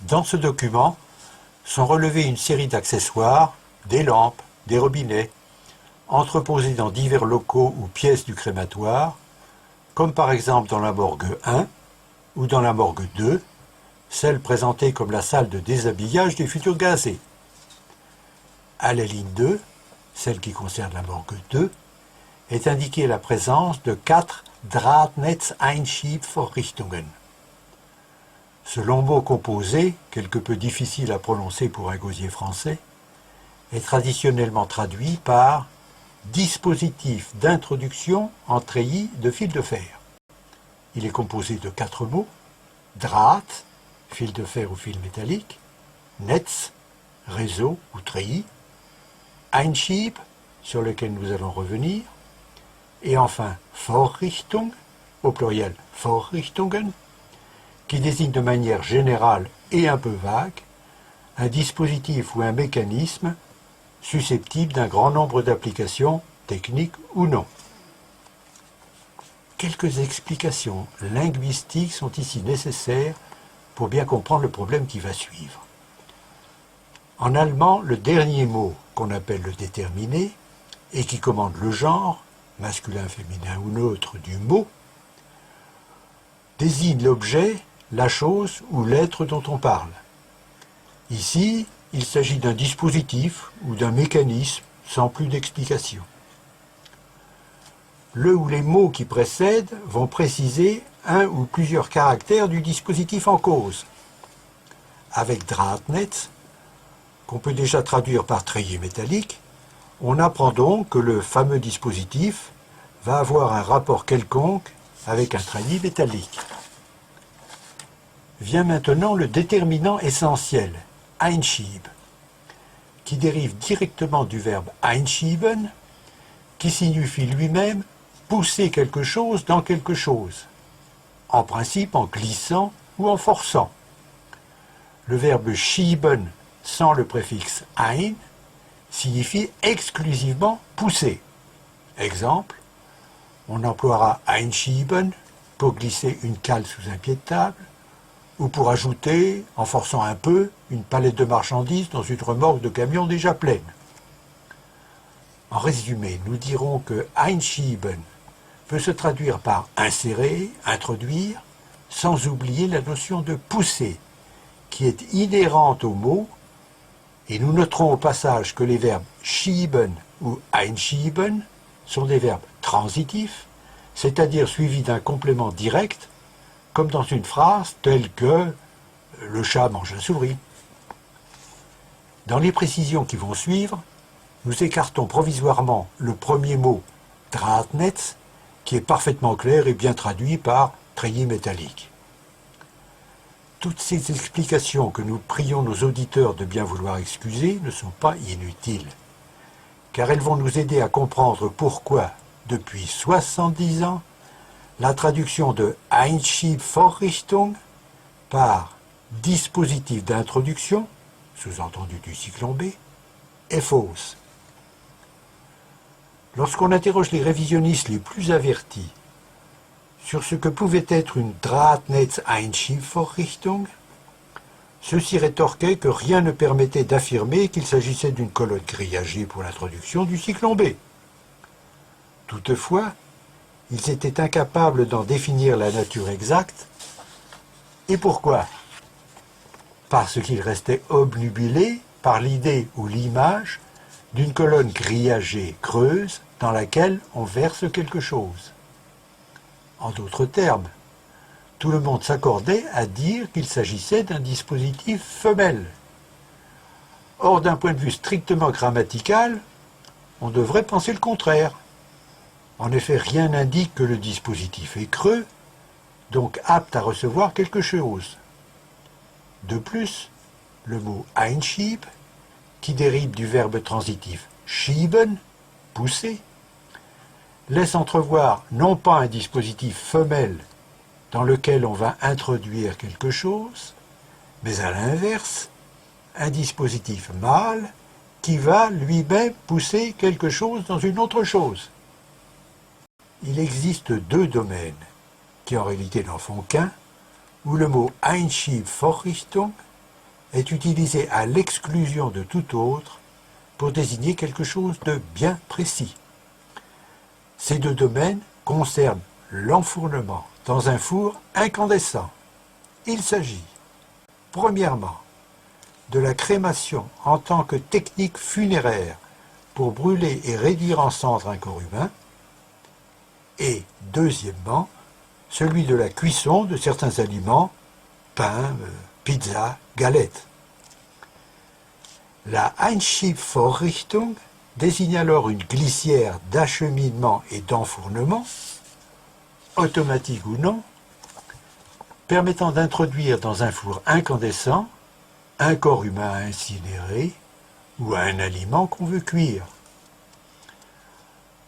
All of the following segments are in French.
Dans ce document sont relevés une série d'accessoires, des lampes, des robinets, entreposés dans divers locaux ou pièces du crématoire, comme par exemple dans la morgue 1 ou dans la morgue 2, celle présentée comme la salle de déshabillage des futurs gazés. À la ligne 2, celle qui concerne la morgue 2, est indiquée la présence de 4 Drahtnetzeinschiebvorrichtungen. Ce long mot composé, quelque peu difficile à prononcer pour un gosier français, est traditionnellement traduit par dispositif d'introduction en treillis de fil de fer. Il est composé de 4 mots: Draht, fil de fer ou fil métallique, Netz, réseau ou treillis, Einschieb, sur lequel nous allons revenir, et enfin Vorrichtung, au pluriel Vorrichtungen, qui désigne de manière générale et un peu vague un dispositif ou un mécanisme susceptible d'un grand nombre d'applications, techniques ou non. Quelques explications linguistiques sont ici nécessaires pour bien comprendre le problème qui va suivre. En allemand, le dernier mot, qu'on appelle le déterminé, et qui commande le genre, masculin, féminin ou neutre, du mot, désigne l'objet, la chose ou l'être dont on parle. Ici, il s'agit d'un dispositif ou d'un mécanisme sans plus d'explication. Le ou les mots qui précèdent vont préciser un ou plusieurs caractères du dispositif en cause. Avec Drahtnetz, qu'on peut déjà traduire par treillis métallique, on apprend donc que le fameux dispositif va avoir un rapport quelconque avec un treillis métallique. Vient maintenant le déterminant essentiel, Einschieb, qui dérive directement du verbe einschieben, qui signifie lui-même pousser quelque chose dans quelque chose, en principe en glissant ou en forçant. Le verbe schieben sans le préfixe ein signifie exclusivement pousser. Exemple, on emploiera einschieben pour glisser une cale sous un pied de table, ou pour ajouter, en forçant un peu, une palette de marchandises dans une remorque de camion déjà pleine. En résumé, nous dirons que einschieben peut se traduire par insérer, introduire, sans oublier la notion de pousser, qui est inhérente au mot, et nous noterons au passage que les verbes schieben ou einschieben sont des verbes transitifs, c'est-à-dire suivis d'un complément direct, comme dans une phrase telle que « le chat mange la souris ». Dans les précisions qui vont suivre, nous écartons provisoirement le premier mot « Drahtnetz » qui est parfaitement clair et bien traduit par « treillis métallique ». Toutes ces explications que nous prions nos auditeurs de bien vouloir excuser ne sont pas inutiles, car elles vont nous aider à comprendre pourquoi, depuis 70 ans, la traduction de Einschiebvorrichtung par dispositif d'introduction, sous-entendu du cyclon B, est fausse. Lorsqu'on interroge les révisionnistes les plus avertis sur ce que pouvait être une Drahtnetzeinschiebvorrichtung, ceux-ci rétorquaient que rien ne permettait d'affirmer qu'il s'agissait d'une colonne grillagée pour l'introduction du cyclon B. Toutefois, ils étaient incapables d'en définir la nature exacte. Et pourquoi? Parce qu'ils restaient obnubilés par l'idée ou l'image d'une colonne grillagée creuse dans laquelle on verse quelque chose. En d'autres termes, tout le monde s'accordait à dire qu'il s'agissait d'un dispositif femelle. Or, d'un point de vue strictement grammatical, on devrait penser le contraire. En effet, rien n'indique que le dispositif est creux, donc apte à recevoir quelque chose. De plus, le mot Einschieb, qui dérive du verbe transitif schieben, pousser, laisse entrevoir non pas un dispositif femelle dans lequel on va introduire quelque chose, mais à l'inverse, un dispositif mâle qui va lui-même pousser quelque chose dans une autre chose. Il existe 2 domaines, qui en réalité n'en font qu'un, où le mot Einschiebvorrichtung est utilisé à l'exclusion de tout autre pour désigner quelque chose de bien précis. Ces deux domaines concernent l'enfournement dans un four incandescent. Il s'agit, premièrement, de la crémation en tant que technique funéraire pour brûler et réduire en cendres un corps humain, et deuxièmement, celui de la cuisson de certains aliments, pain, pizza, galettes. La Einschiebvorrichtung désigne alors une glissière d'acheminement et d'enfournement, automatique ou non, permettant d'introduire dans un four incandescent un corps humain à incinérer ou un aliment qu'on veut cuire.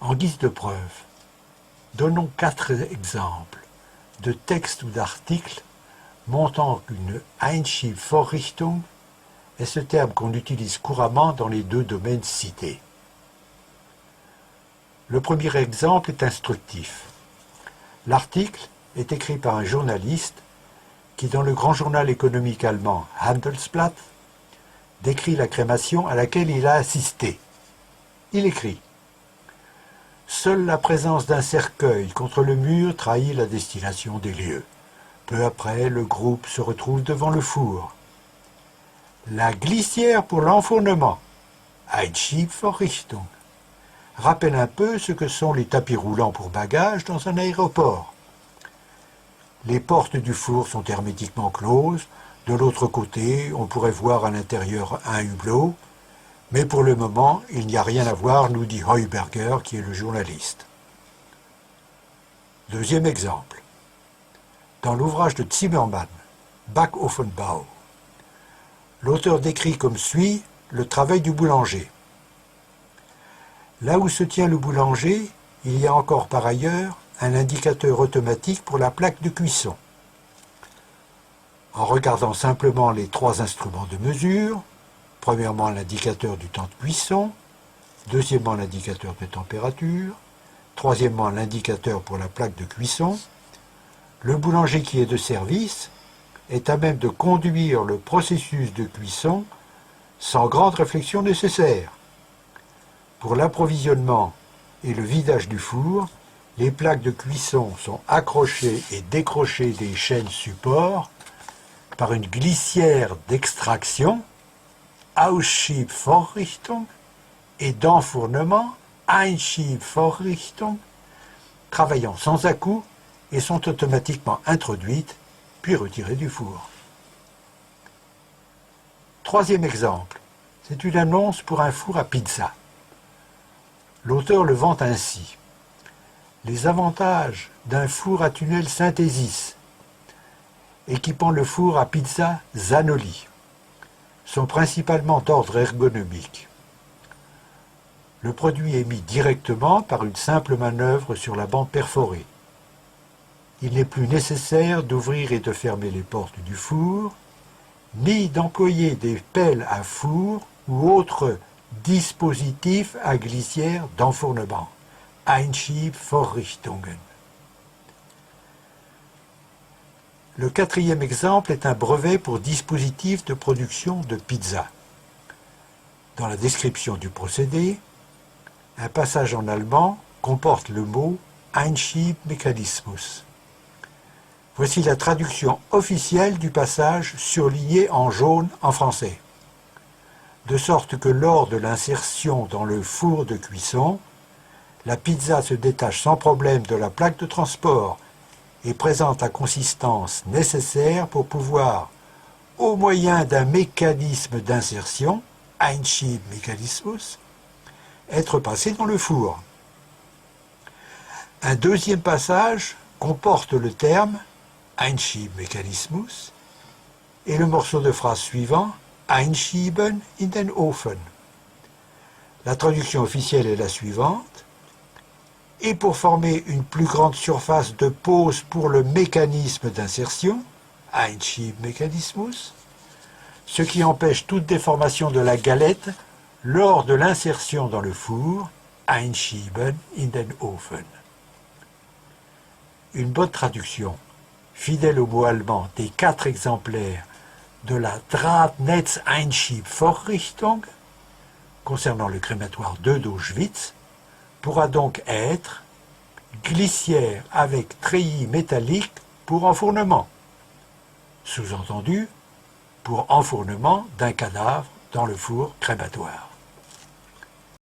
En guise de preuve, donnons 4 exemples de textes ou d'articles montrant qu'une Einschiebvorrichtung est ce terme qu'on utilise couramment dans les deux domaines cités. Le premier exemple est instructif. L'article est écrit par un journaliste qui, dans le grand journal économique allemand Handelsblatt, décrit la crémation à laquelle il a assisté. Il écrit « Seule la présence d'un cercueil contre le mur trahit la destination des lieux. Peu après, le groupe se retrouve devant le four. La glissière pour l'enfournement, Einschiebvorrichtung, rappelle un peu ce que sont les tapis roulants pour bagages dans un aéroport. Les portes du four sont hermétiquement closes. De l'autre côté, on pourrait voir à l'intérieur un hublot. Mais pour le moment, il n'y a rien à voir, nous dit Heuberger, qui est le journaliste. Deuxième exemple. Dans l'ouvrage de Zimmermann, Backoffenbau, l'auteur décrit comme suit le travail du boulanger. Là où se tient le boulanger, il y a encore par ailleurs un indicateur automatique pour la plaque de cuisson. En regardant simplement les 3 instruments de mesure, premièrement l'indicateur du temps de cuisson, deuxièmement l'indicateur de température, troisièmement l'indicateur pour la plaque de cuisson, le boulanger qui est de service est à même de conduire le processus de cuisson sans grande réflexion nécessaire. Pour l'approvisionnement et le vidage du four, les plaques de cuisson sont accrochées et décrochées des chaînes supports par une glissière d'extraction, Ausschiebvorrichtung, et d'enfournement, Einschiebvorrichtung, travaillant sans à-coups et sont automatiquement introduites puis retirées du four. Troisième exemple, c'est une annonce pour un four à pizza. L'auteur le vante ainsi. Les avantages d'un four à tunnel Synthesis, équipant le four à pizza Zanoli, sont principalement d'ordre ergonomique. Le produit est mis directement par une simple manœuvre sur la bande perforée. Il n'est plus nécessaire d'ouvrir et de fermer les portes du four, ni d'employer des pelles à four ou autres dispositifs à glissière d'enfournement. Einschiebvorrichtungen. Le quatrième exemple est un brevet pour dispositif de production de pizza. Dans la description du procédé, un passage en allemand comporte le mot Einschiebmechanismus. Voici la traduction officielle du passage surligné en jaune en français. De sorte que lors de l'insertion dans le four de cuisson, la pizza se détache sans problème de la plaque de transport et présente la consistance nécessaire pour pouvoir, au moyen d'un mécanisme d'insertion, Einschiebmechanismus, être passée dans le four. Un deuxième passage comporte le terme Einschiebmechanismus et le morceau de phrase suivant Einschieben in den Ofen. La traduction officielle est la suivante. Et pour former une plus grande surface de pose pour le mécanisme d'insertion, Einschiebmechanismus, ce qui empêche toute déformation de la galette lors de l'insertion dans le four, Einschieben in den Ofen. Une bonne traduction, fidèle au mot allemand des 4 exemplaires de la Drahtnetzeinschiebvorrichtung concernant le crématoire d'Auschwitz pourra donc être glissière avec treillis métallique pour enfournement. Sous-entendu, pour enfournement d'un cadavre dans le four crématoire.